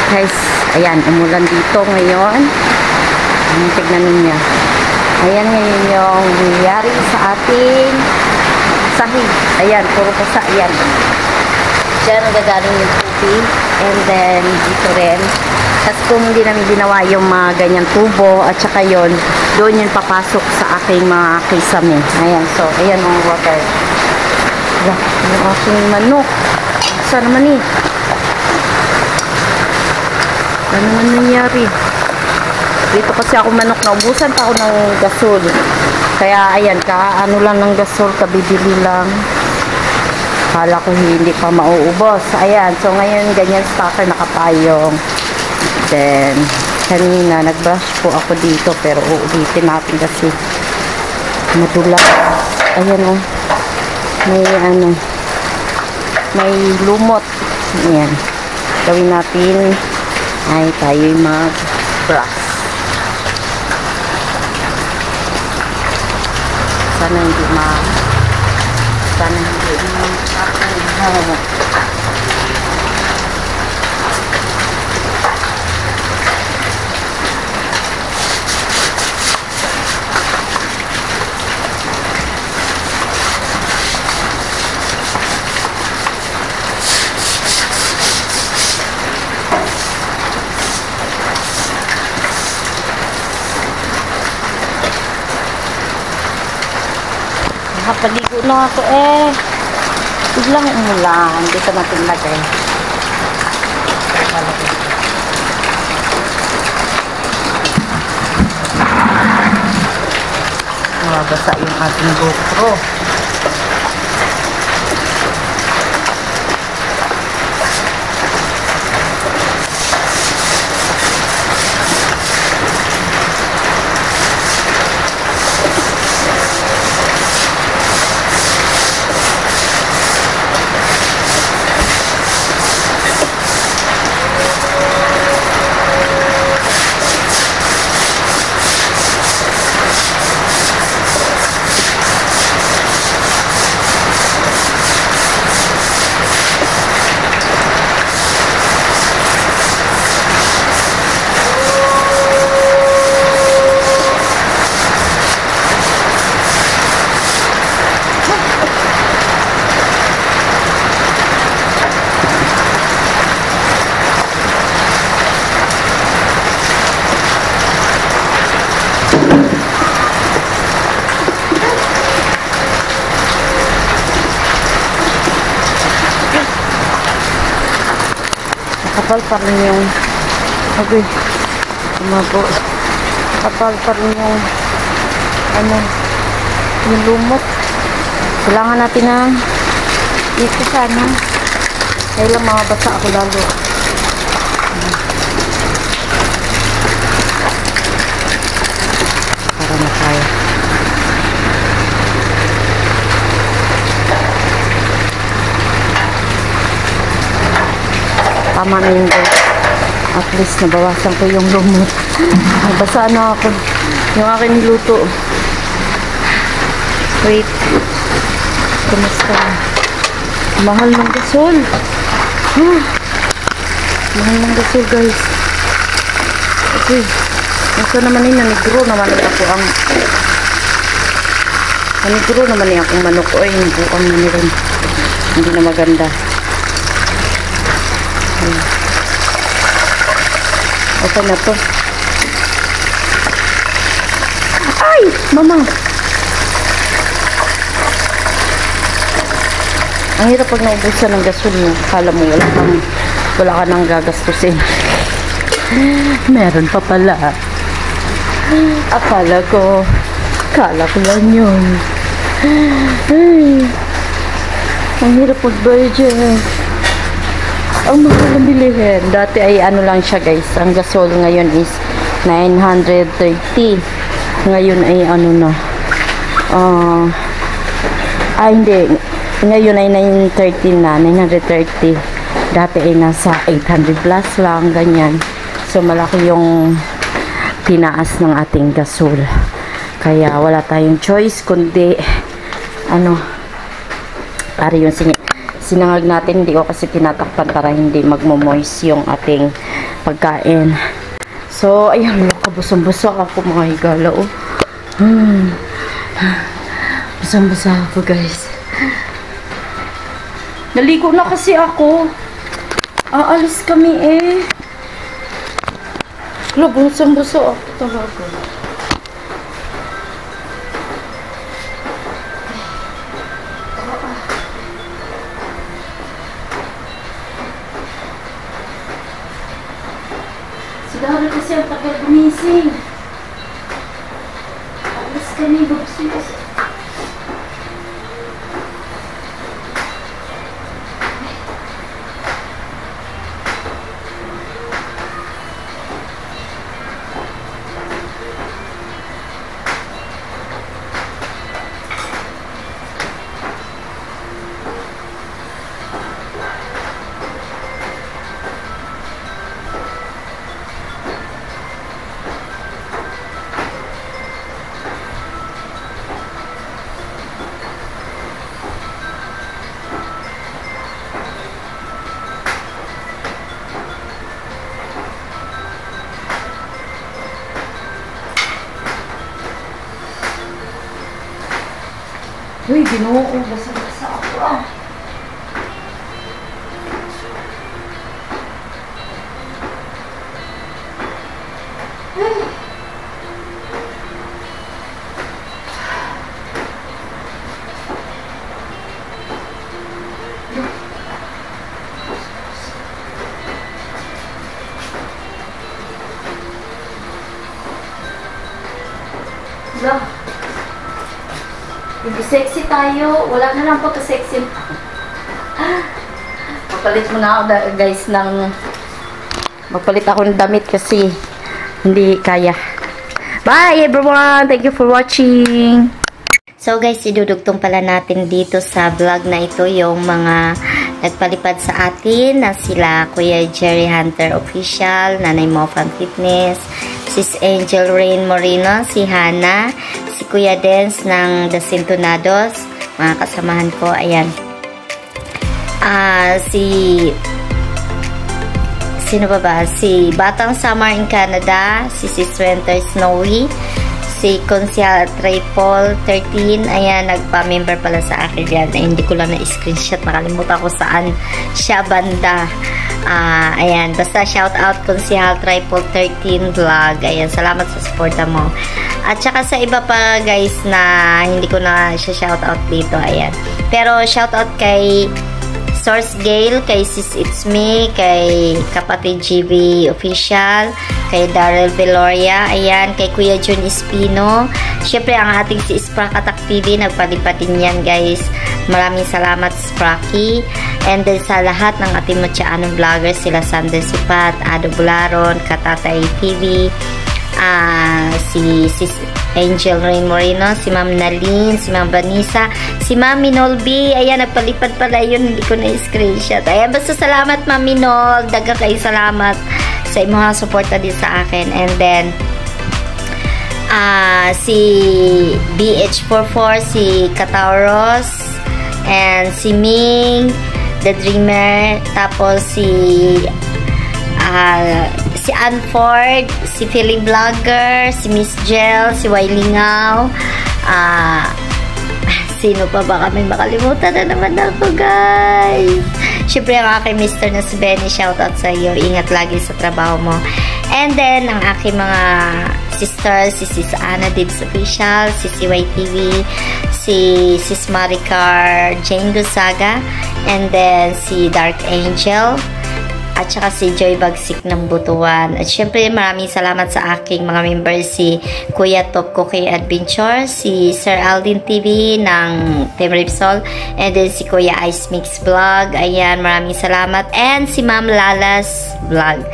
Guys, ayan, umulan dito ngayon. Tignan ninyo. Ayan ngayon yung nangyayari sa ating sahig. Ayan, puro basa. Ayan. Diyan nagagaling yung tubig. And then, dito rin. Tapos kung hindi namin ginawa yung mga ganyang tubo at saka yun, doon yun papasok sa aking mga kisame. Ayan, so, ayan ang water. Ayan, yung aking manok. Saan naman eh? Ano naman nangyari? Dito kasi ako manok, naubusan pa ako ng gasol. Kaya ayan, ano lang ng gasol, kabibili lang. Kala ko hindi pa mauubos. Ayan, so ngayon ganyan stocker nakapayong. Then, kanina nagbrush po ako dito pero uulitin natin kasi madulas. Ayan o. May lumot. Ayan. Gawin natin ay tayo'y mag-brush. Sana hindi Nakapaligo na ako eh. Biglang umulan. Dito natin lagay. Mabasa yung ating GoPro. Kapal pa rin yung kapal pa rin yung yung lumot. Kailangan natin ng ito sana. Kaya lang mabasa ako lalo. Para na tayo. Tama na yung guys. At least nabawasan ko yung lumot. Nabasa na ako. Yung aking luto. Wait. Kumusta? Mahal ng gasol. Mahal ng gasol guys. Okay. Ito naman yun. Nanigro naman ako ang nanigro naman yung akong manok. Ay, bukang na rin. Hindi na maganda. Okay na to. Ay! Mama! Ang hirap pag naubusan ng gasol mo. Kala mo wala ka nang gagastusin. Meron pa pala. Kala ko lang yun. Ay! Ang hirap mag-budget. Ang mahal ng bilihin. Dati ay ano lang siya guys. Ang gasol ngayon is 930. Ngayon ay ano na. Hindi. Ngayon ay 930 na. 930. Dati ay nasa 800 plus lang. Ganyan. So malaki yung tinaas ng ating gasol. Kaya wala tayong choice kundi para yung sinangag natin. Hindi ko kasi tinatakpan para hindi magmo-moist yung ating pagkain. So, ayan, busong-busok ako mga higala, oh. Busong-busok ako, guys. Naligo na kasi ako. Aalis kami eh. Busong-busok ako talaga. Siguro kasi ang tagal gumising. Alis kami, gusto kasi. Uy, Ginoo ko. Basa-basa ako ah. Ay. Wala. Hindi sexy tayo. Wala na lang po to sexy. Magpalit muna ako guys ng magpalit ako ng damit kasi hindi kaya. Bye everyone! Thank you for watching! So guys, idudugtong pala natin dito sa vlog na ito yung mga nagpalipad sa atin na sila Kuya Jerry Hunter Official, Nanay Mo Fan Fitness, Sis Angel Rain Moreno, si Hana, si Kuya Dance ng The Sintonados, mga kasamahan ko, ayan. Sino ba? Si Batang Summer in Canada, si Sis Winter Snowy, si Consial Triple 13, ayan, nagpa-member pala sa akin yan. Ay, hindi ko lang na-screenshot, nakalimutan ko saan siya banda. Ayan, basta shout out Consial Triple 13 vlog. Ayan, salamat sa suporta mo. At saka sa iba pa guys na hindi ko na siya shout out dito, ayan. Pero shout out kay Source Gale, kay Sis It's Me, kay Kapatid GB Official, kay Daryl Veloria, ayan, kay Kuya Jun Espino. Syempre, ang ating si Sprakatak TV, nagpalipad din yan, guys. Maraming salamat, Spracky. And then, sa lahat ng ating matyaanong vloggers, sila Sander Sipat, Ado Bularon, Katatay TV, si Angel Rain Moreno, si Ma'am Nalin, si Ma'am Vanessa, si Ma'am Minolby, ayan, nagpalipad pala yun, hindi ko na-screenshot. Ayan, basta salamat Ma'am Minol, daga kayo salamat sa inyong suporta din sa akin. And then, si BH44, si Katauros, and si Ming, The Dreamer, tapos si Ann Ford, si Philly Vlogger, si Miss Jel, si Wailingaw, sino pa ba kami makalimutan na naman ako, guys. Siyempre, ang aking mister na si Benny, shoutout sa iyo. Ingat lagi sa trabaho mo. And then, ang aking mga sisters, si Sis Ana Dibs Official, si CYTV, si Sis Maricar Jane Dusaga, and then si Dark Angel, at saka si Joy Bagsik ng Butuan. At syempre, maraming salamat sa aking mga members, si Kuya Top Cookie Adventure, si Sir Aldin TV ng Team Ripsol, and then si Kuya Ice Mix Vlog. Ayan, maraming salamat. And si Ma'am Lalas Vlog.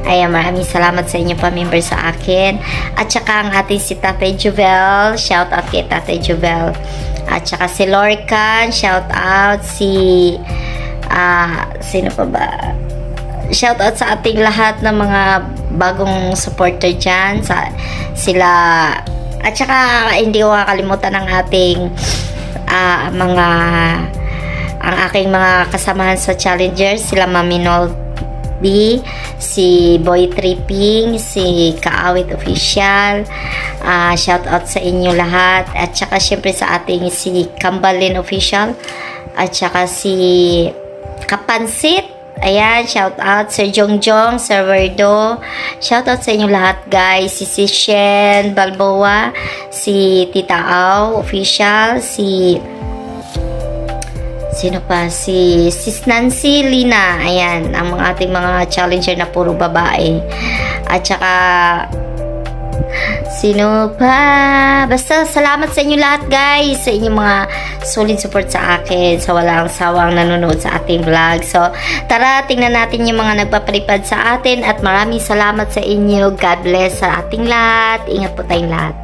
Ayan, maraming salamat sa inyo pa member sa akin. At saka ang ating si Tatay Juvel. Shout out kay Tatay Juvel. At saka si Lorcan. Shout out si sino pa ba? Shoutout sa ating lahat ng mga bagong supporter dyan. Sila, at saka hindi ko kakalimutan ng ating mga ang aking mga kasamahan sa Challenger, sila Mami Nolby, si Boy Tripping, si Kaawit Official. Shout out sa inyo lahat. At saka syempre sa ating si Kambalin Official. At saka si Kapansit. Ayan, shout out Sir Jongjong, Sir Verdo. Shout out sa inyo lahat guys. Si Shen Balboa, si Tita Au Official, sino pa? Si Sis Nancy Lina. Ayan, ang mga ating mga challenger na puro babae. At saka sino pa? Basta salamat sa inyo lahat guys, sa inyong mga solid support sa akin, sa walang sawang nanonood sa ating vlog. So tara, tingnan natin yung mga nagpapalipad sa atin at maraming salamat sa inyo. God bless sa ating lahat. Ingat po tayong lahat.